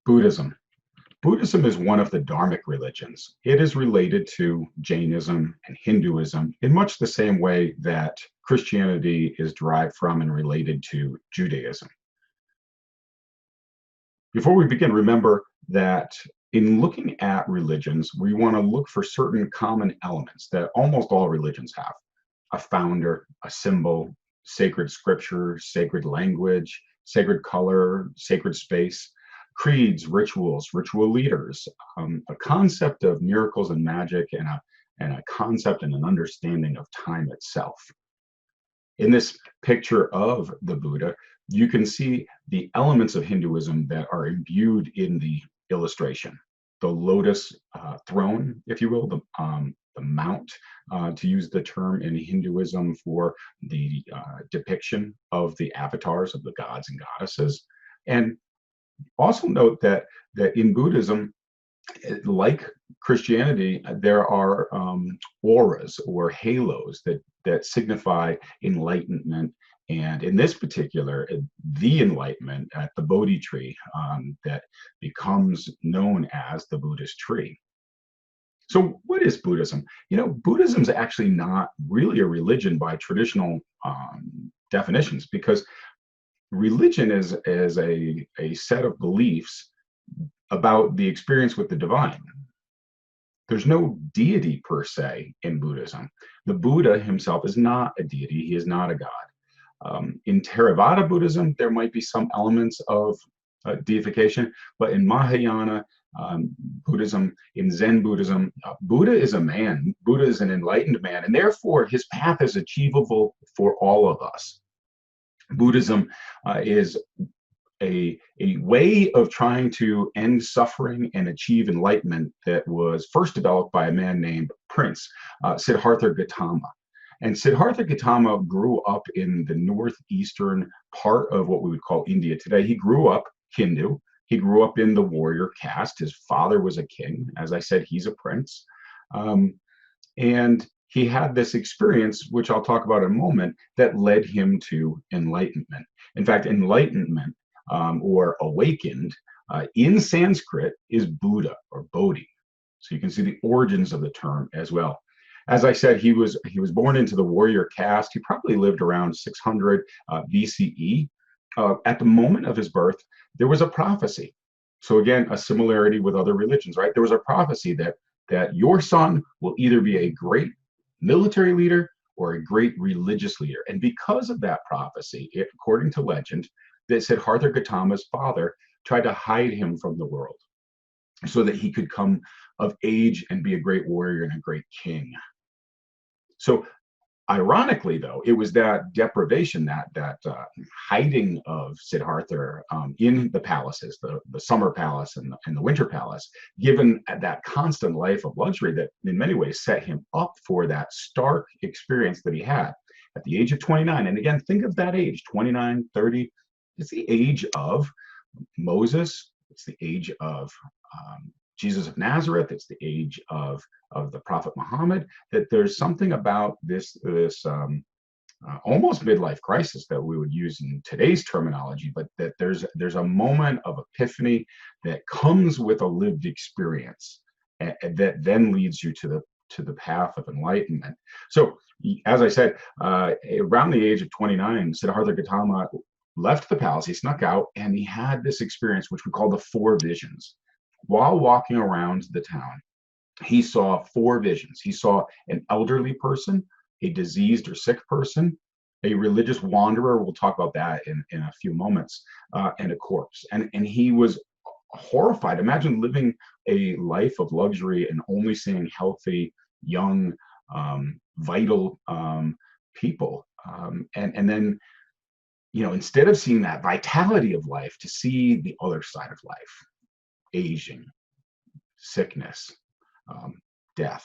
Buddhism. Buddhism is one of the Dharmic religions. It is related to Jainism and Hinduism in much the same way that Christianity is derived from and related to Judaism. Before we begin, remember that in looking at religions, we want to look for certain common elements that almost all religions have: a founder, a symbol, sacred scripture, sacred language, sacred color, sacred space, creeds, rituals, ritual leaders, a concept of miracles and magic, and a concept and an understanding of time itself. In this picture of the Buddha, you can see the elements of Hinduism that are imbued in the illustration. The lotus throne, if you will, the mount, to use the term in Hinduism for the depiction of the avatars of the gods and goddesses. And also note that in Buddhism, like Christianity, there are auras or halos that signify enlightenment. And in this particular, the enlightenment at the Bodhi tree that becomes known as the Buddhist tree. So what is Buddhism? You know, Buddhism is actually not really a religion by traditional definitions, because religion is a set of beliefs about the experience with the divine. There's no deity per se in Buddhism. The Buddha himself is not a deity. He is not a god. In Theravada Buddhism, there might be some elements of deification, but in Mahayana Buddhism, in Zen Buddhism, Buddha is a man. Buddha is an enlightened man, and therefore his path is achievable for all of us. Buddhism is a way of trying to end suffering and achieve enlightenment that was first developed by a man named Prince Siddhartha Gautama. And Siddhartha Gautama grew up in the northeastern part of what we would call India today. He grew up Hindu. He grew up in the warrior caste. His father was a king. As I said, he's a prince. And he had this experience, which I'll talk about in a moment, that led him to enlightenment. In fact, enlightenment or awakened in Sanskrit is Buddha or Bodhi. So you can see the origins of the term as well. As I said, he was born into the warrior caste. He probably lived around 600 BCE. At the moment of his birth, there was a prophecy. So again, a similarity with other religions, right? There was a prophecy that your son will either be a great military leader or a great religious leader. And because of that prophecy, according to legend, that Siddhartha Gautama's father tried to hide him from the world so that he could come of age and be a great warrior and a great king. So ironically, though, it was that deprivation, that hiding of Siddhartha in the palaces, the summer palace and the winter palace, given that constant life of luxury, that in many ways set him up for that stark experience that he had at the age of 29. And again, think of that age, 29, 30. It's the age of Moses. It's the age of Jesus of Nazareth. It's the age of the Prophet Muhammad. That there's something about this almost midlife crisis that we would use in today's terminology, but that there's a moment of epiphany that comes with a lived experience, and that then leads you to the path of enlightenment. So, as I said, around the age of 29, Siddhartha Gautama left the palace. He snuck out, and he had this experience, which we call the four visions. While walking around the town, he saw four visions. He saw an elderly person, a diseased or sick person, a religious wanderer, we'll talk about that in a few moments, and a corpse. And he was horrified. Imagine living a life of luxury and only seeing healthy, young, vital people. And then, instead of seeing that vitality of life, to see the other side of life: aging, sickness, death.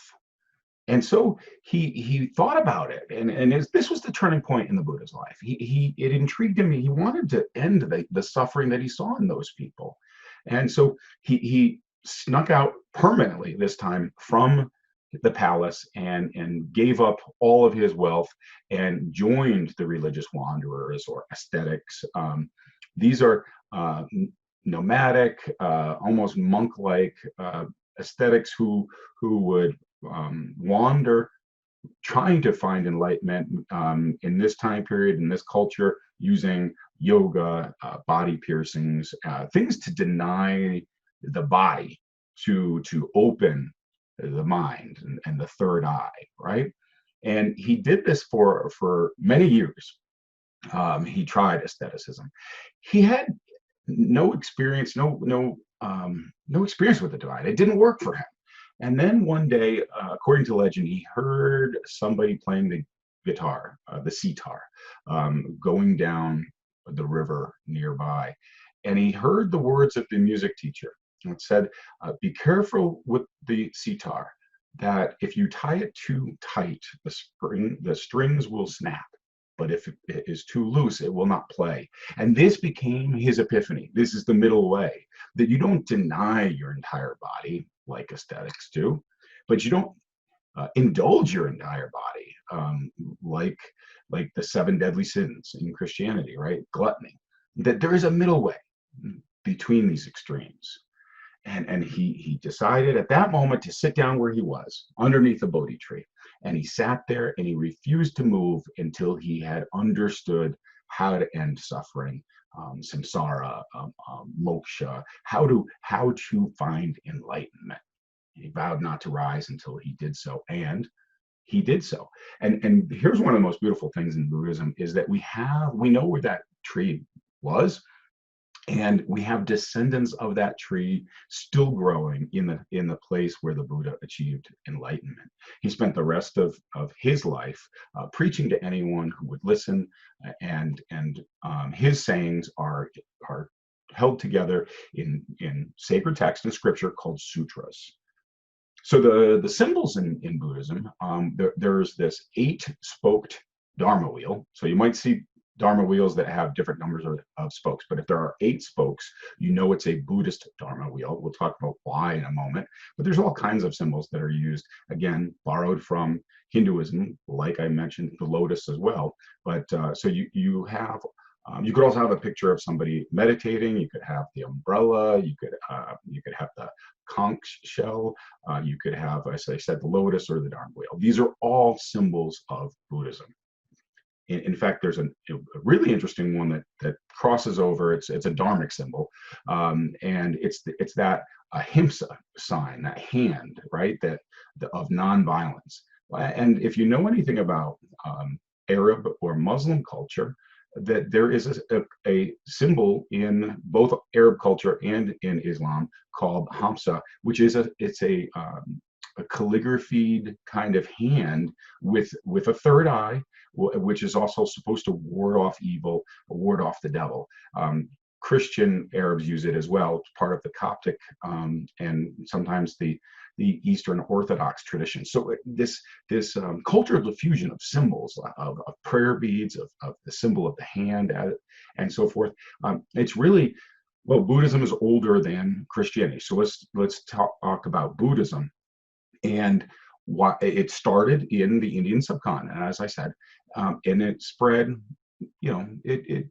And so he thought about it, and this was the turning point in the Buddha's life. It intrigued him. He wanted to end the suffering that he saw in those people, and so he snuck out permanently this time from the palace and gave up all of his wealth and joined the religious wanderers or ascetics. These are nomadic, almost monk-like aesthetics who would wander trying to find enlightenment in this time period, in this culture, using yoga, body piercings, things to deny the body, to open the mind and the third eye, right? And he did this for many years. He tried aestheticism. He had no experience, no experience with the divine. It didn't work for him. And then one day, according to legend, he heard somebody playing the guitar, the sitar, going down the river nearby. And he heard the words of the music teacher. It said, be careful with the sitar, that if you tie it too tight, the strings will snap. But if it is too loose, it will not play. And this became his epiphany. This is the middle way, that you don't deny your entire body like aesthetics do, but you don't indulge your entire body like the seven deadly sins in Christianity, right? Gluttony. That there is a middle way between these extremes. And he decided at that moment to sit down where he was, underneath a Bodhi tree. And he sat there and he refused to move until he had understood how to end suffering, samsara, moksha, how to find enlightenment. He vowed not to rise until he did so, and he did so. And here's one of the most beautiful things in Buddhism is that we know where that tree was. And we have descendants of that tree still growing in the place where the Buddha achieved enlightenment. He spent the rest of his life preaching to anyone who would listen, and his sayings are held together in sacred text and scripture called sutras. So the symbols in Buddhism, there's this 8-spoked Dharma wheel. So you might see Dharma wheels that have different numbers of spokes. But if there are 8 spokes, you know it's a Buddhist Dharma wheel. We'll talk about why in a moment. But there's all kinds of symbols that are used, again, borrowed from Hinduism, like I mentioned, the lotus as well. But so you have, you could also have a picture of somebody meditating. You could have the umbrella. You could have the conch shell. You could have, as I said, the lotus or the Dharma wheel. These are all symbols of Buddhism. In fact, there's a really interesting one that crosses over. It's a dharmic symbol, and it's that ahimsa sign, that hand, right, of nonviolence. And if you know anything about Arab or Muslim culture, that there is a symbol in both Arab culture and in Islam called hamsa, which is a calligraphied kind of hand with a third eye, which is also supposed to ward off evil, ward off the devil. Christian Arabs use it as well. It's part of the Coptic and sometimes the Eastern Orthodox tradition. So this cultural diffusion of symbols, of prayer beads, of the symbol of the hand, and so forth. It's really, well, Buddhism is older than Christianity. So let's talk about Buddhism. And why it started in the Indian subcontinent, as I said, and it spread, it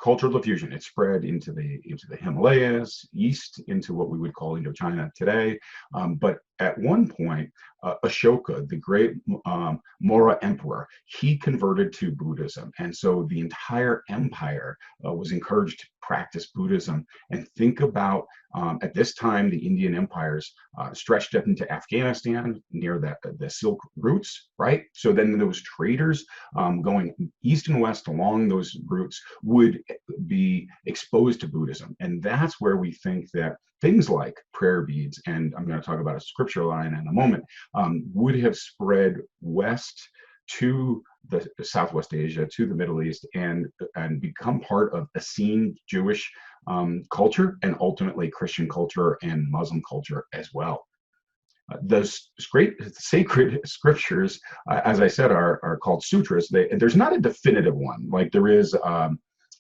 cultural diffusion. It spread into the Himalayas, east into what we would call Indochina today. But at one point, Ashoka, the great Maurya emperor, he converted to Buddhism, and so the entire empire was encouraged to practice Buddhism. And think about at this time, the Indian empires stretched up into Afghanistan near the Silk routes, right? So then those traders going east and west along those routes would be exposed to Buddhism. And that's where we think that things like prayer beads, and I'm going to talk about a scripture line in a moment, would have spread west to the Southwest Asia, to the Middle East, and become part of Essene Jewish culture, and ultimately Christian culture and Muslim culture as well. Those great sacred scriptures, as I said, are called sutras. There's not a definitive one, like there is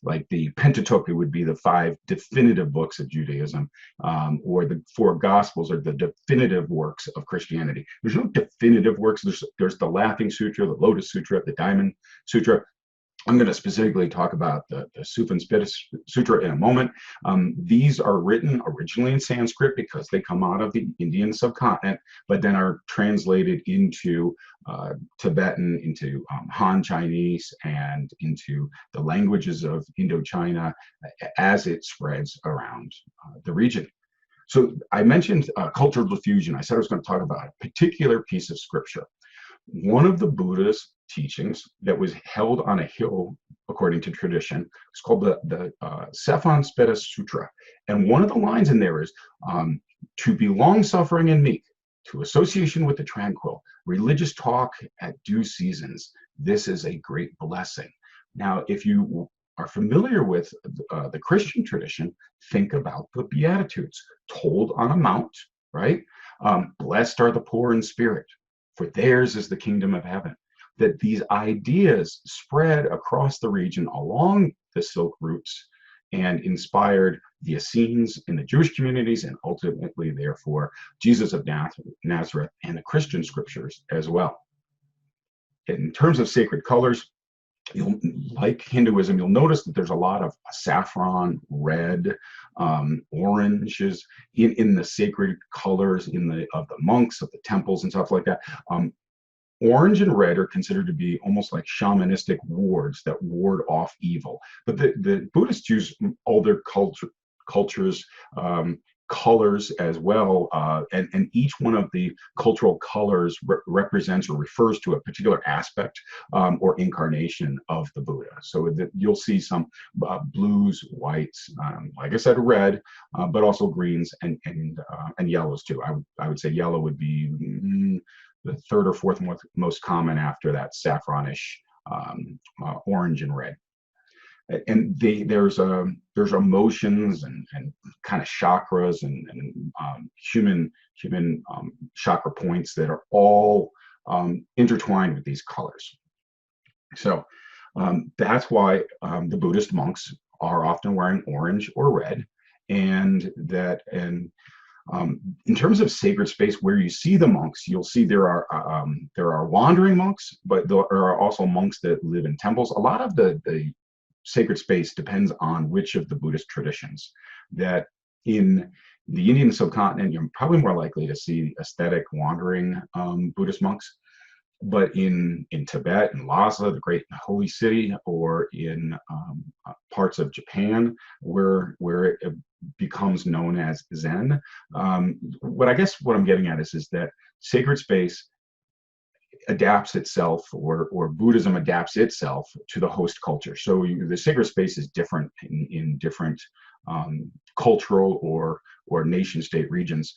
like the Pentateuch. It would be the 5 definitive books of Judaism, or the 4 Gospels are the definitive works of Christianity. There's no definitive works. There's the Laughing Sutra, the Lotus Sutra, the Diamond Sutra. I'm going to specifically talk about the Sufanspita Sutra in a moment. These are written originally in Sanskrit because they come out of the Indian subcontinent, but then are translated into Tibetan, into Han Chinese, and into the languages of Indochina as it spreads around the region. So I mentioned cultural diffusion. I said I was going to talk about a particular piece of scripture. One of the Buddha's teachings that was held on a hill, according to tradition, is called the Cephan Sutra. And one of the lines in there is to be long suffering and meek, to association with the tranquil, religious talk at due seasons. This is a great blessing. Now, if you are familiar with the Christian tradition, think about the Beatitudes told on a mount, right? Blessed are the poor in spirit, for theirs is the kingdom of heaven. That these ideas spread across the region along the Silk routes and inspired the Essenes in the Jewish communities, and ultimately, therefore, Jesus of Nazareth and the Christian scriptures as well. In terms of sacred colors, like Hinduism, you'll notice that there's a lot of saffron, red, oranges in the sacred colors of the monks, of the temples, and stuff like that. Orange and red are considered to be almost like shamanistic wards that ward off evil. But the Buddhists use all their cultures, colors as well, and each one of the cultural colors represents or refers to a particular aspect or incarnation of the Buddha. So you'll see some blues, whites, like I said, red, but also greens and yellows too. I would say yellow would be the third or fourth most common after that saffronish orange and red. And there's emotions and kind of chakras and human chakra points that are all intertwined with these colors. So that's why the Buddhist monks are often wearing orange or red, and in terms of sacred space, where you see the monks, you'll see there are wandering monks, but there are also monks that live in temples. A lot of the sacred space depends on which of the Buddhist traditions. That in the Indian subcontinent, you're probably more likely to see aesthetic wandering Buddhist monks. But in Tibet, in Lhasa, the great holy city, or in parts of Japan, where it becomes known as Zen, what I'm getting at is that sacred space adapts itself, or Buddhism adapts itself to the host culture. So the sacred space is different in different cultural or nation state regions.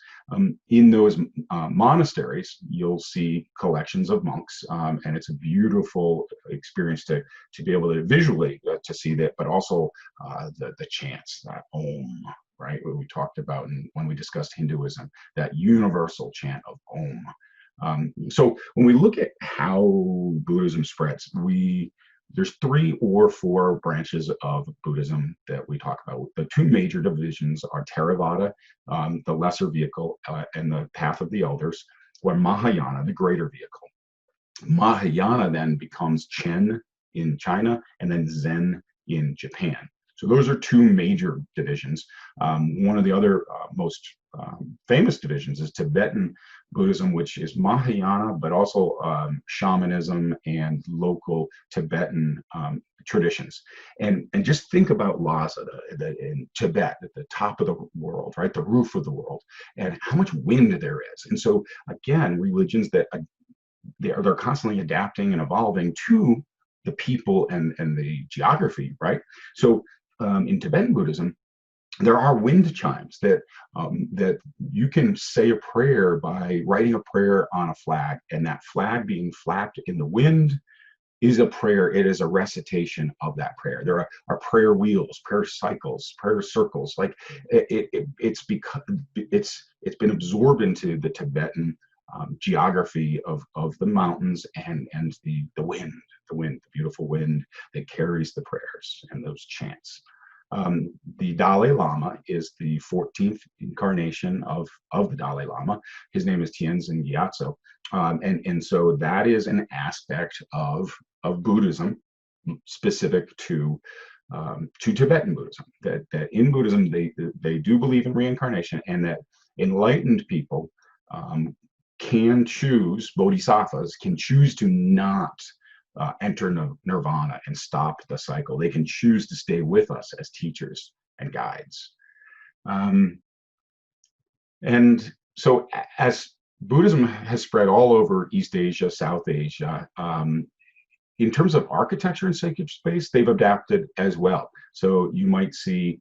In those monasteries, you'll see collections of monks, and it's a beautiful experience to be able to visually to see that, but also the chants, that Om, right? What we talked about when we discussed Hinduism, that universal chant of Om. So when we look at how Buddhism spreads, there's 3 or 4 branches of Buddhism that we talk about. The 2 major divisions are Theravada, the lesser vehicle, and the path of the elders, or Mahayana, the greater vehicle. Mahayana then becomes Chen in China, and then Zen in Japan. So those are 2 major divisions. One of the other most famous divisions is Tibetan Buddhism, which is Mahayana, but also shamanism and local Tibetan traditions. And just think about Lhasa in Tibet, at the top of the world, right, the roof of the world, and how much wind there is. And so again, religions that they're constantly adapting and evolving to the people and the geography, right? So in Tibetan Buddhism, there are wind chimes that you can say a prayer by writing a prayer on a flag, and that flag being flapped in the wind is a prayer. It is a recitation of that prayer. There are prayer wheels, prayer cycles, prayer circles. Like it's been absorbed into the Tibetan geography of the mountains and the wind, the beautiful wind that carries the prayers and those chants. The Dalai Lama is the 14th incarnation of the Dalai Lama. His name is Tenzin Gyatso. And so that is an aspect of Buddhism specific to Tibetan Buddhism. That in Buddhism they do believe in reincarnation, and that enlightened people can choose, bodhisattvas can choose to not enter nirvana and stop the cycle. They can choose to stay with us as teachers and guides. And so as Buddhism has spread all over East Asia, South Asia, in terms of architecture and sacred space, they've adapted as well. So you might see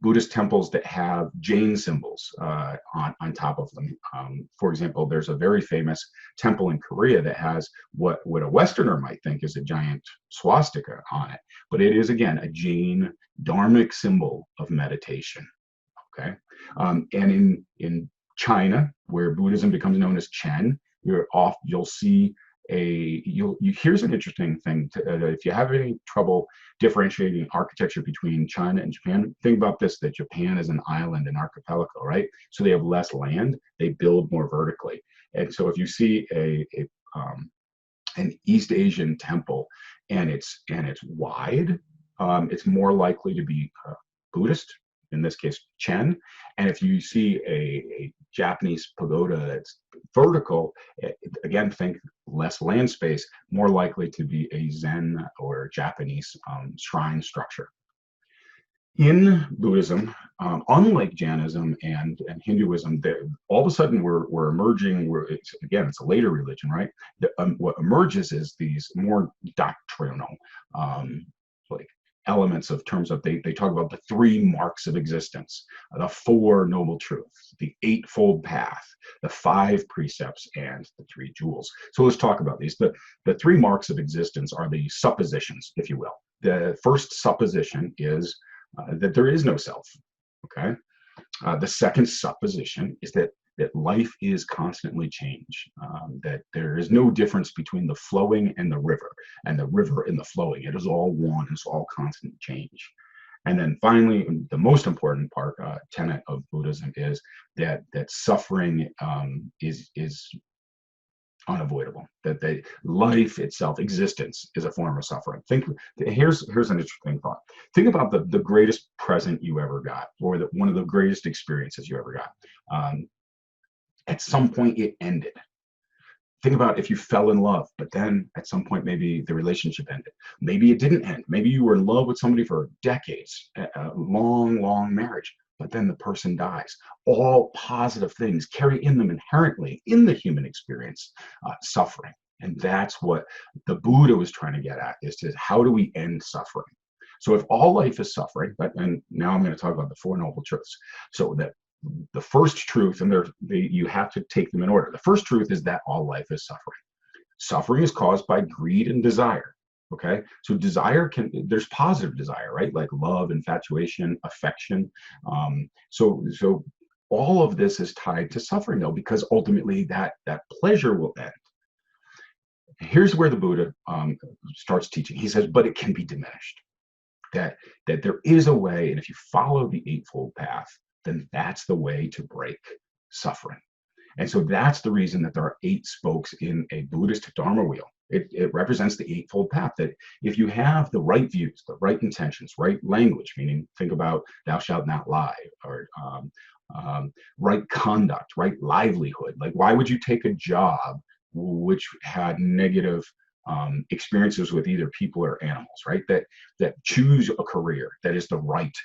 Buddhist temples that have Jain symbols on top of them. For example, there's a very famous temple in Korea that has what a Westerner might think is a giant swastika on it, but it is, again, a Jain dharmic symbol of meditation. Okay, and in China, where Buddhism becomes known as Chen, you'll see here's an interesting thing. If you have any trouble differentiating architecture between China and Japan, think about this: that Japan is an island, an archipelago, right? So they have less land, they build more vertically. And so if you see an East Asian temple and it's wide, it's more likely to be Buddhist, in this case Chen. And if you see a Japanese pagoda that's vertical, again, think less land space, more likely to be a Zen or Japanese shrine structure. In Buddhism, unlike Jainism and Hinduism, all of a sudden we're emerging. It's a later religion, right? What emerges is these more doctrinal, like elements of terms of they talk about the 3 marks of existence, the 4 noble truths, the 8-fold path, the 5 precepts, and the 3 jewels. So let's talk about these. The 3 marks of existence are the suppositions, if you will. The first supposition is that there is no self. Okay. The second supposition is that life is constantly change, that there is no difference between the flowing and the river and the flowing. It is all one, it's all constant change. And then finally, the most important tenet of Buddhism is that suffering is unavoidable, that life itself, existence, is a form of suffering. Here's an interesting thought. Think about the greatest present you ever got, or one of the greatest experiences you ever got. At some point it ended. Think about if you fell in love, but then at some point maybe the relationship ended. Maybe it didn't end. Maybe you were in love with somebody for decades, a long marriage, but then the person dies. All positive things carry in them inherently, in the human experience, suffering. And that's what the Buddha was trying to get at, is how do we end suffering? So if all life is suffering, and now I'm going to talk about the 4 noble truths. So that the first truth, and you have to take them in order. The first truth is that all life is suffering. Suffering is caused by greed and desire. Okay, so there's positive desire, right? Like love, infatuation, affection. So all of this is tied to suffering, though, because ultimately that pleasure will end. Here's where the Buddha starts teaching. He says, but it can be diminished. That there is a way, and if you follow the 8-fold path, then that's the way to break suffering. And so that's the reason that there are 8 spokes in a Buddhist Dharma wheel. It represents the 8-fold path, that if you have the right views, the right intentions, right language, meaning think about thou shalt not lie, or right conduct, right livelihood. Like, why would you take a job which had negative experiences with either people or animals, right? That choose a career that is the right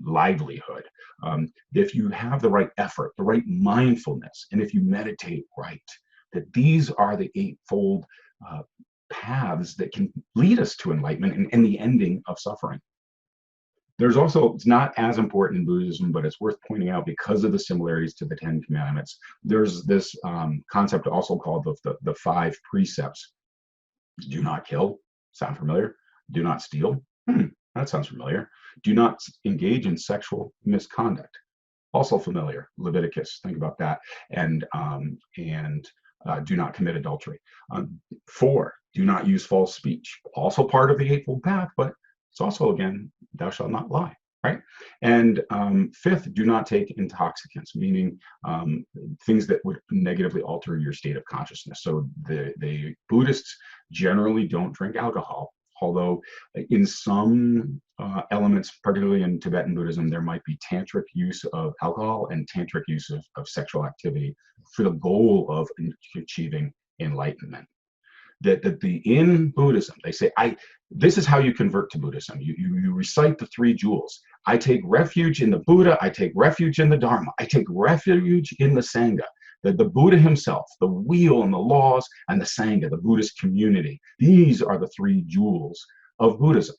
livelihood. If you have the right effort, the right mindfulness, and if you meditate right, that these are the 8-fold paths that can lead us to enlightenment and the ending of suffering. There's also, it's not as important in Buddhism, but it's worth pointing out because of the similarities to the 10 Commandments. There's this concept also called the 5 precepts. Do not kill. Sound familiar? Do not steal. That sounds familiar. Do not engage in sexual misconduct. Also familiar. Leviticus. Think about that. And do not commit adultery. 4. Do not use false speech. Also part of the 8-fold path, but it's also, again, thou shalt not lie. right? And fifth, do not take intoxicants, meaning things that would negatively alter your state of consciousness. So the Buddhists generally don't drink alcohol, although in some elements, particularly in Tibetan Buddhism, there might be tantric use of alcohol and tantric use of sexual activity for the goal of achieving enlightenment. In Buddhism, they say, this is how you convert to Buddhism. You recite the three jewels. I take refuge in the Buddha, I take refuge in the Dharma, I take refuge in the Sangha. The Buddha himself, the wheel and the laws, and the Sangha, the Buddhist community. These are the three jewels of Buddhism.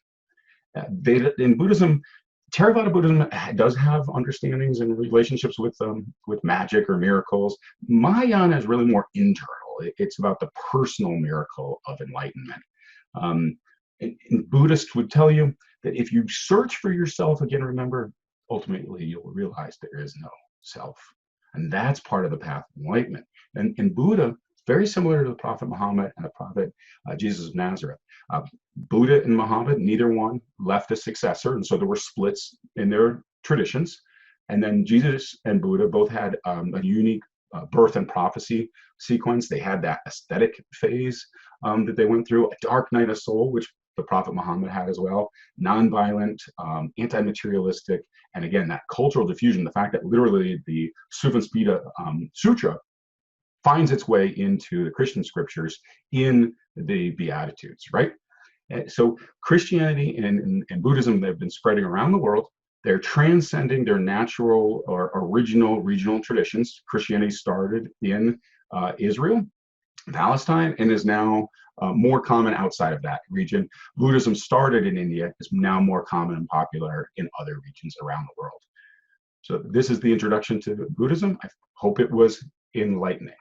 In Buddhism, Theravada Buddhism does have understandings and relationships with magic or miracles. Mahayana is really more internal. It's about the personal miracle of enlightenment. And Buddhists would tell you that if you search for yourself, again, remember, ultimately you'll realize there is no self. And that's part of the path of enlightenment. And Buddha, very similar to the Prophet Muhammad and the Prophet Jesus of Nazareth. Buddha and Muhammad, neither one left a successor, and so there were splits in their traditions. And then Jesus and Buddha both had a unique birth and prophecy sequence. They had that aesthetic phase that they went through, a dark night of soul, which the Prophet Muhammad had as well, nonviolent, anti-materialistic, and again, that cultural diffusion, the fact that literally the Suvanspeeda Sutra finds its way into the Christian scriptures in the Beatitudes, right? So Christianity and Buddhism, they've been spreading around the world. They're transcending their natural or original regional traditions. Christianity started in Israel, Palestine, and is now more common outside of that region. Buddhism started in India, is now more common and popular in other regions around the world. So this is the introduction to Buddhism. I hope it was enlightening.